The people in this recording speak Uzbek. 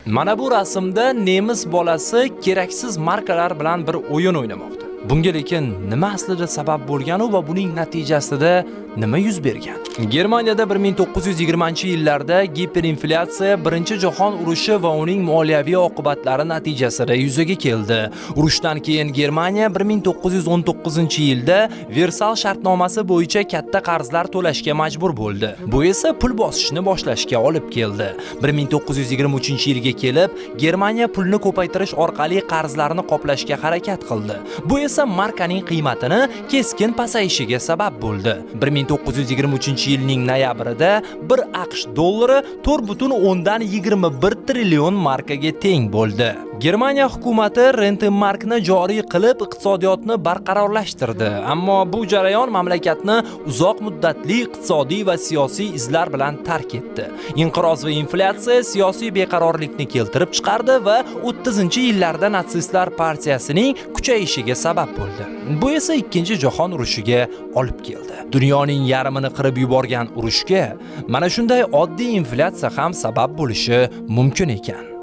Mana bu rasmda nemis bolasi keraksiz markalar bilan bir o'yin o'ynamoqda. Bunga lekin nima aslida sabab bo'lgan va buning natijasida nima yuz bergan? Germaniyada 1920-yillarda giperinflyatsiya Birinchi jahon urushi va uning moliyaviy oqibatlari natijasida yuzaga keldi. Urushdan keyin Germaniya 1919-yilda Versal shartnomasi bo'yicha katta qarzlar to'lashga majbur bo'ldi. Bu esa pul bosishni boshlashga olib keldi. 1923-yilga kelib, Germaniya pulni ko'paytirish orqali qarzlarni qoplashga harakat qildi. Bu esa markaning qiymatini keskin pasayishiga sabab bo'ldi. 1923-yilning noyabrida 1 AQSh dollari 4,21 trillion markaga teng bo'ldi. Germaniya hukumati Rentenmarkni joriy qilib iqtisodiyotni barqarorlashtirdi, ammo bu jarayon mamlakatni uzoq muddatli iqtisodiy va siyosiy izlar bilan tark etdi. Inqiroz va inflyatsiya siyosiy beqarorlikni keltirib chiqardi va 30-yillarda natsistlar partiyasining kuchayishiga sabab bo'ldi. Bu esa Ikkinchi jahon urushiga olib keldi. Dunyoning yarmini qirib yuborgan urushga mana shunday oddiy inflyatsiya ham sabab bo'lishi mumkin ekan.